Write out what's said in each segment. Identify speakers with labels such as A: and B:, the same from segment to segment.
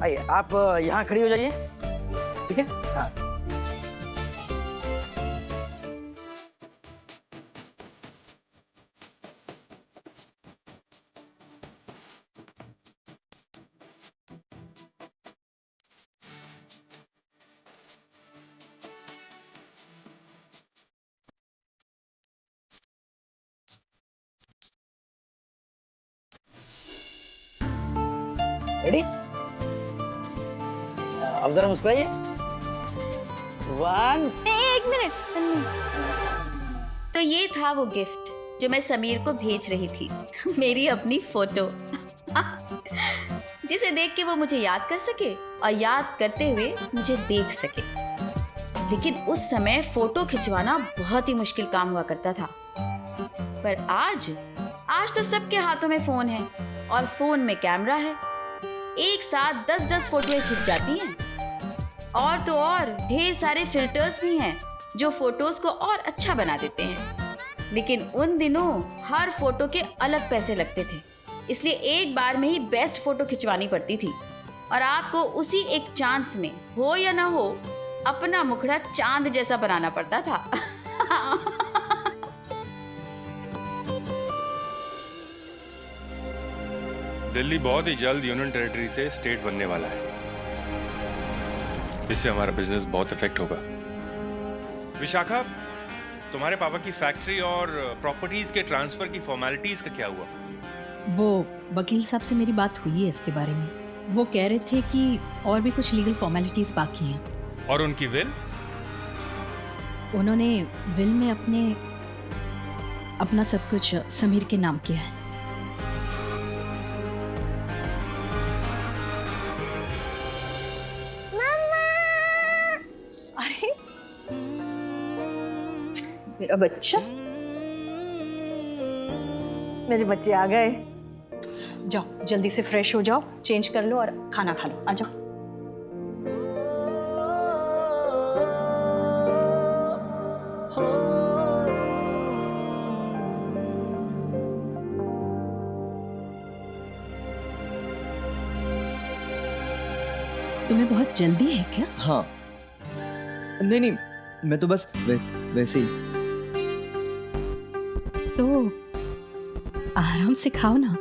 A: आइए, आप यहाँ खड़ी हो जाइए, ठीक है? हाँ। रेडी? अब जरा मुस्कुराइए। 1
B: एक मिनट। तो ये था वो गिफ्ट जो मैं समीर को भेज रही थी। मेरी अपनी फोटो, जिसे देख के वो मुझे याद कर सके और याद करते हुए मुझे देख सके। लेकिन उस समय फोटो खिंचवाना बहुत ही मुश्किल काम हुआ करता था। पर आज तो सबके हाथों में फोन है और फोन में कैमरा है। एक साथ 10-10 फोटोएं खिंच जाती हैं। और तो और ढेर सारे फिल्टर्स भी हैं जो फोटोज को और अच्छा बना देते हैं। लेकिन उन दिनों हर फोटो के अलग पैसे लगते थे, इसलिए एक बार में ही बेस्ट फोटो खिंचवानी पड़ती थी और आपको उसी एक चांस में, हो या ना हो, अपना मुखड़ा चांद जैसा बनाना पड़ता था।
C: दिल्ली बहुत ही जल्द यूनियन टेरिटरी से स्टेट बनने वाला है, इससे हमारा बिजनेस बहुत इफेक्ट होगा। विशाखा, तुम्हारे पापा की फैक्ट्री और प्रॉपर्टीज के ट्रांसफर की फॉर्मेलिटीज का क्या हुआ?
D: वो वकील साहब से मेरी बात हुई है इसके बारे में। वो कह रहे थे कि और भी कुछ लीगल फॉर्मेलिटीज बाकी हैं।
C: और उनकी विल?
D: उन्होंने विल में अपना सब कुछ समीर के नाम किया है।
E: अरे मेरा बच्चा, मेरे बच्चे आ गए।
D: जाओ जल्दी से फ्रेश हो जाओ, चेंज कर लो और खाना खा लो। आ जाओ। तुम्हें बहुत जल्दी है क्या?
F: हाँ, नहीं, मैं तो बस वैसे ही।
D: तो आराम से खाओ ना,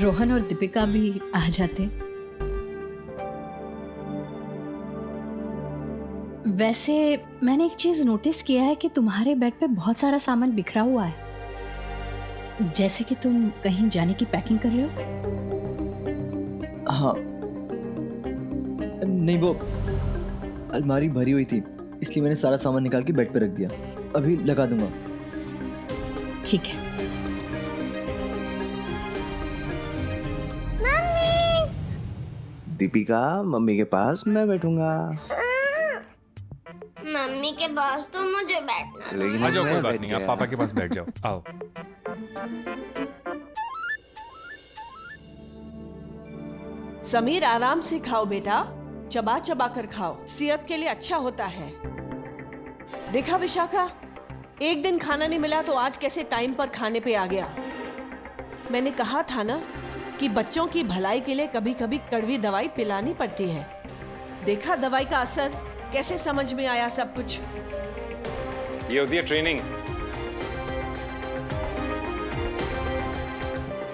D: रोहन और दीपिका भी आ जाते। वैसे मैंने एक चीज नोटिस किया है कि तुम्हारे बेड पे बहुत सारा सामान बिखरा हुआ है, जैसे कि तुम कहीं जाने की पैकिंग कर रहे हो।
F: हाँ, नहीं, वो अलमारी भरी हुई थी, इसलिए मैंने सारा सामान निकाल के बेड पे रख दिया। अभी लगा दूंगा।
D: ठीक है।
G: दीपिका, मम्मी के पास मैं बैठूंगा।
H: मम्मी के पास तो मुझे बैठना।
G: लेकिन
C: आ जाओ,
G: मैं
C: कोई बात
G: बैठ
C: नहीं, आप
G: गया।
C: पापा के पास बैठ जाओ। आओ।
E: समीर, आराम से खाओ बेटा, चबा चबा कर खाओ, सेहत के लिए अच्छा होता है। देखा विशाखा, एक दिन खाना नहीं मिला तो आज कैसे टाइम पर खाने पे आ गया। मैंने कहा था ना कि बच्चों की भलाई के लिए कभी कभी कड़वी दवाई पिलानी पड़ती है। देखा दवाई का असर, कैसे समझ में आया सब कुछ।
C: ये होती है ट्रेनिंग।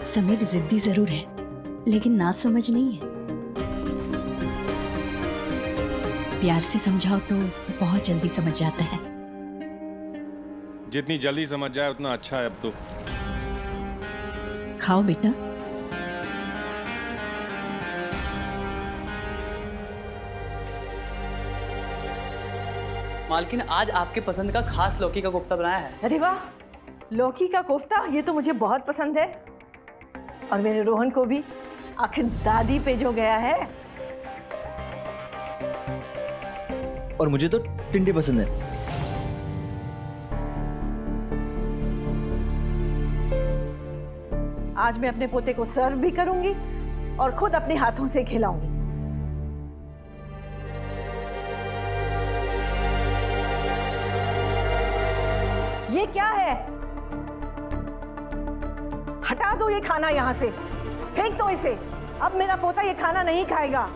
D: समीर जिद्दी जरूर है, लेकिन ना समझ नहीं है। प्यार से समझाओ तो बहुत जल्दी समझ जाता है।
C: जितनी जल्दी समझ जाए उतना अच्छा है। अब तो
D: खाओ बेटा।
A: मालकिन, आज आपके पसंद का खास लौकी का कोफ्ता बनाया है।
E: अरे वाह, लौकी का कोफ्ता, ये तो मुझे बहुत पसंद है। और मेरे रोहन को भी, आखिर दादी पे जो गया है।
F: और मुझे तो टिंडे पसंद है।
E: आज मैं अपने पोते को सर्व भी करूंगी और खुद अपने हाथों से खिलाऊंगी। ये क्या है? हटा दो ये खाना यहां से, फेंक दो इसे। अब मेरा पोता ये खाना नहीं खाएगा।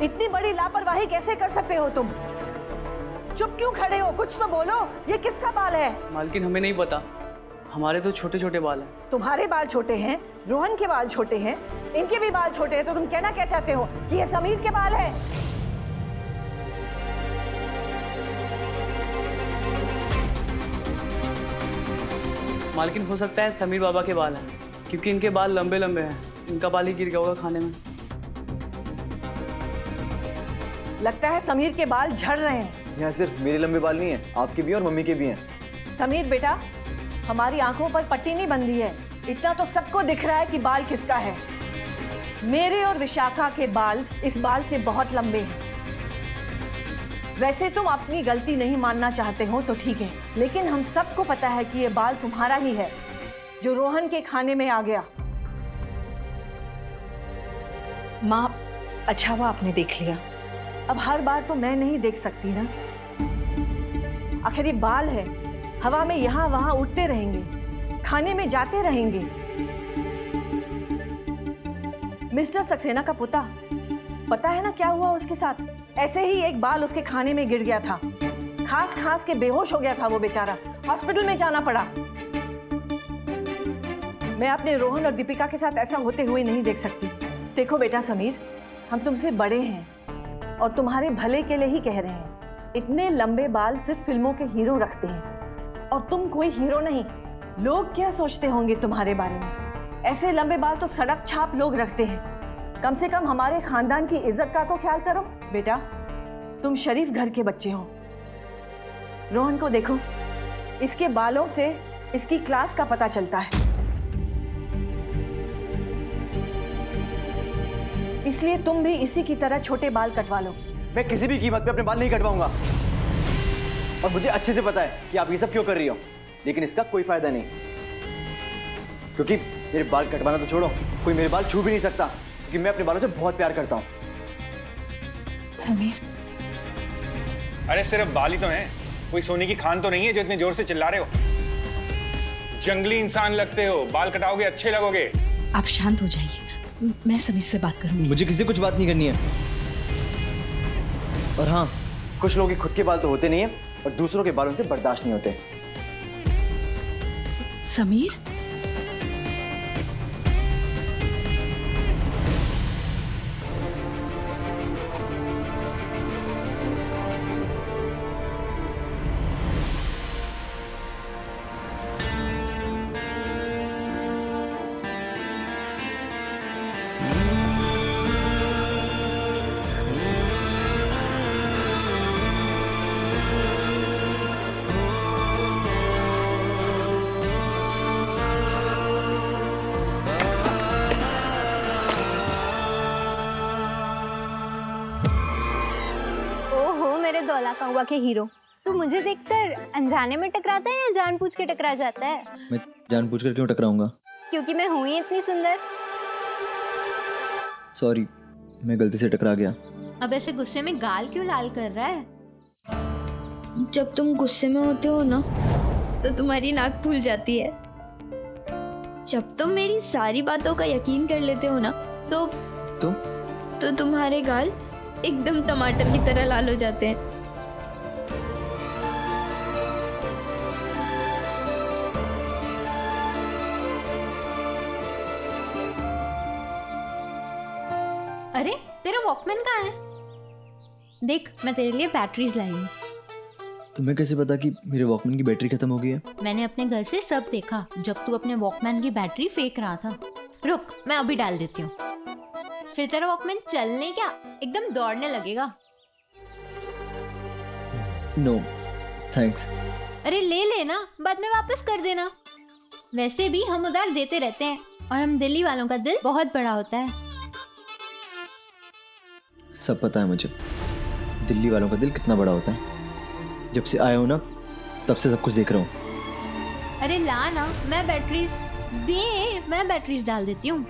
E: इतनी बड़ी लापरवाही कैसे कर सकते हो तुम? चुप क्यों खड़े हो? कुछ तो बोलो, ये किसका बाल है?
I: मालकिन हमें नहीं पता, हमारे तो छोटे छोटे बाल हैं।
E: तुम्हारे बाल छोटे हैं, रोहन के बाल छोटे हैं, इनके भी बाल छोटे हैं, तो तुम कहना क्या चाहते हो कि ये समीर के बाल हैं?
I: मालकिन हो सकता है समीर बाबा के बाल हैं, क्योंकि इनके बाल लंबे लंबे हैं। इनका बाल ही गिर गया होगा खाने में।
E: लगता है समीर के बाल झड़ रहे हैं।
F: यहाँ सिर्फ मेरे लंबे बाल नहीं हैं, आपके भी और मम्मी के भी हैं।
E: समीर बेटा, हमारी आंखों पर पट्टी नहीं बंधी है, इतना तो सबको दिख रहा है कि बाल किसका है। मेरे और विशाखा के बाल इस बाल से बहुत लंबे हैं। वैसे तुम अपनी गलती नहीं मानना चाहते हो तो ठीक है, लेकिन हम सबको पता है कि ये बाल तुम्हारा ही है जो रोहन के खाने में आ गया। माँ, अच्छा हुआ आपने देख लिया। अब हर बार तो मैं नहीं देख सकती ना। आखिर ये बाल है, हवा में यहाँ वहाँ उड़ते रहेंगे, खाने में जाते रहेंगे। मिस्टर सक्सेना का पोता, पता है ना क्या हुआ उसके साथ? ऐसे ही एक बाल उसके खाने में गिर गया था। खास खास के बेहोश हो गया था वो बेचारा, हॉस्पिटल में जाना पड़ा। मैं अपने रोहन और दीपिका के साथ ऐसा होते हुए नहीं देख सकती। देखो बेटा समीर, हम तुमसे बड़े हैं और तुम्हारे भले के लिए ही कह रहे हैं। इतने लंबे बाल सिर्फ फिल्मों के हीरो रखते हैं और तुम कोई हीरो नहीं। लोग क्या सोचते होंगे तुम्हारे बारे में? ऐसे लंबे बाल तो सड़क छाप लोग रखते हैं। कम से कम हमारे खानदान की इज्जत का तो ख्याल करो। बेटा, तुम शरीफ घर के बच्चे हो। रोहन को देखो, इसके बालों से इसकी क्लास का पता चलता है। इसलिए तुम भी इसी की तरह छोटे बाल कटवा लो।
F: मैं किसी भी कीमत पे अपने बाल नहीं कटवाऊंगा, और मुझे अच्छे से पता है कि आप ये सब क्यों कर रही हो, लेकिन इसका कोई फायदा नहीं, क्योंकि मेरे बाल कटवाना तो छोड़ो, कोई मेरे बाल छू भी नहीं सकता, क्योंकि मैं अपने बालों से बहुत प्यार करता हूँ।
D: समीर,
J: अरे सिर्फ बाल ही तो हैं, कोई सोने की खान तो नहीं है जो इतने जोर से चिल्ला रहे हो। जंगली इंसान लगते हो, बाल कटाओगे अच्छे लगोगे।
D: आप शांत हो जाइए, मैं समीर से बात करूंगी।
F: मुझे किसी से कुछ बात नहीं करनी है। और हाँ, कुछ लोगों के खुद के बाल तो होते नहीं है और दूसरों के बालों से बर्दाश्त नहीं होते।
D: समीर,
H: मेरे दौला कौवा के हीरो, तू मुझे देखकर अनजाने में टकराता है या जानबूझ के टकरा जाता है?
F: मैं जानबूझकर क्यों टकराऊंगा?
H: क्योंकि मैं हूं ही इतनी सुंदर।
F: सॉरी, मैं गलती से टकरा गया।
B: अब ऐसे गुस्से में गाल क्यों लाल कर रहा है?
K: जब तुम गुस्से में होते हो ना, तो तुम्हारी नाक फूल जाती है। जब तुम मेरी सारी बातों का यकीन कर लेते हो ना, तो तुम्हारे गाल एकदम टमाटर की तरह लाल हो जाते हैं।
B: अरे तेरा वॉकमैन कहाँ है? देख, मैं तेरे लिए बैटरीज लाई हूँ।
F: तुम्हें कैसे पता कि मेरे वॉकमैन की बैटरी खत्म हो गई है?
B: मैंने अपने घर से सब देखा जब तू अपने वॉकमैन की बैटरी फेंक रहा था। रुक, मैं अभी डाल देती हूँ, फिर तेरा वॉकमैन चलने क्या एकदम दौड़ने लगेगा।
F: No thanks.
B: अरे ले लेना, बाद में वापस कर देना। वैसे भी हम उधार देते रहते हैं और हम दिल्ली वालों का दिल बहुत बड़ा होता है।
F: सब पता है मुझे, दिल्ली वालों का दिल कितना बड़ा होता है। जब से आया हूं ना, तब से सब कुछ देख रहा हूँ।
B: अरे ला ना, मैं बैटरीज डाल देती हूँ।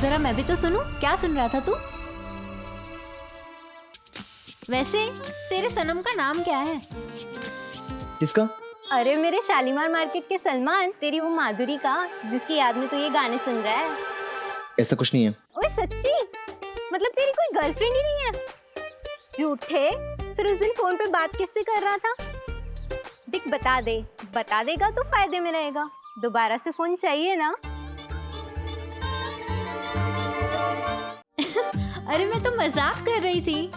B: जरा मैं भी तो सुनूं, क्या सुन रहा था तू?
H: वैसे तेरे सनम का नाम क्या है?
F: किसका?
H: अरे मेरे शालीमार मार्केट के सलमान, तेरी वो माधुरी का जिसकी याद में तू ये गाने सुन रहा है।
F: ऐसा कुछ नहीं है।
H: ओए सच्ची? मतलब तेरी कोई गर्लफ्रेंड ही नहीं है? झूठे, फिर उस दिन फोन पे बात किससे कर रहा था? दिख बता दे, बता देगा तो फायदे में रहेगा। दोबारा से फोन चाहिए ना? अरे मैं तो मजाक कर रही थी,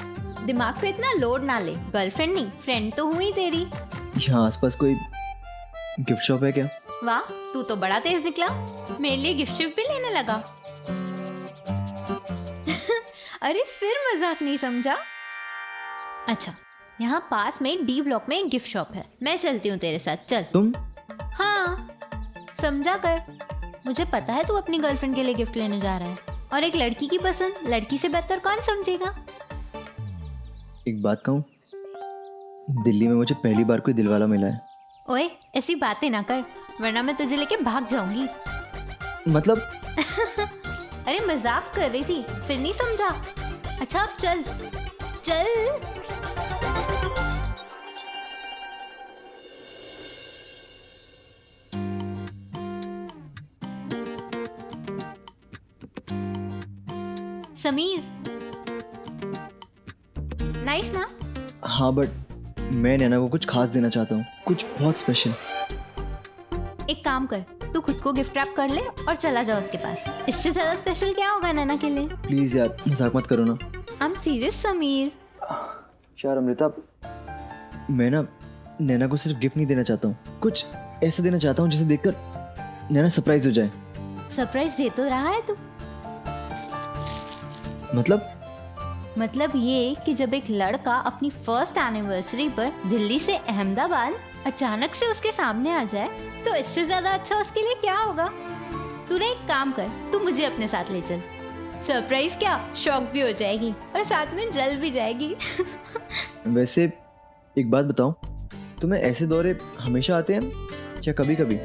H: दिमाग पे इतना लोड ना ले। गर्लफ्रेंड नहीं, फ्रेंड तो हुई तेरी।
F: यहाँ आसपास कोई गिफ्ट शॉप है क्या?
H: वाह, तू तो बड़ा तेज निकला, मेरे लिए गिफ्ट शिफ्ट भी लेने लगा। अरे फिर मजाक नहीं समझा? अच्छा, यहाँ पास में डी ब्लॉक में एक गिफ्ट शॉप है, मैं चलती हूँ तेरे साथ, चल।
F: तुम?
H: हाँ, समझा कर। मुझे पता है तू अपनी गर्लफ्रेंड के लिए गिफ्ट लेने जा रहा है, और एक लड़की की पसंद लड़की से बेहतर कौन समझेगा?
F: एक बात कहूँ, दिल्ली में मुझे पहली बार कोई दिलवाला मिला है।
H: ओए, ऐसी बातें ना कर, वरना मैं तुझे लेके भाग जाऊंगी।
F: मतलब?
H: अरे मजाक कर रही थी, फिर नहीं समझा? अच्छा अब चल चल। समीर, नाइस ना?
F: हाँ, बट मैं नैना को कुछ खास देना चाहता हूँ, कुछ बहुत स्पेशल।
H: एक काम कर, तू खुद को गिफ्ट रैप कर ले और चला जा उसके पास। इससे ज्यादा स्पेशल क्या होगा नैना के लिए?
F: प्लीज यार, मजाक मत करो ना।
H: I am serious Sameer.
F: यार अमृता, मैं ना नैना को सिर्फ गिफ्ट नहीं देना चाहता हूँ, कुछ ऐसा देना चाहता हूँ जिसे देखकर नैना सरप्राइज हो जाए।
H: सरप्राइज दे तो रहा है तू।
F: मतलब
H: ये कि जब एक लड़का अपनी फर्स्ट एनिवर्सरी पर दिल्ली से अहमदाबाद अचानक से उसके सामने आ जाए, तो इससे ज्यादा अच्छा उसके लिए क्या होगा? तूने एक काम कर, तू मुझे अपने साथ ले चल। सरप्राइज क्या, शॉक भी हो जाएगी और साथ में जल भी जाएगी।
F: वैसे एक बात बताओ, तुम्हें ऐसे दौरे हमेशा आते हैं या कभी कभी?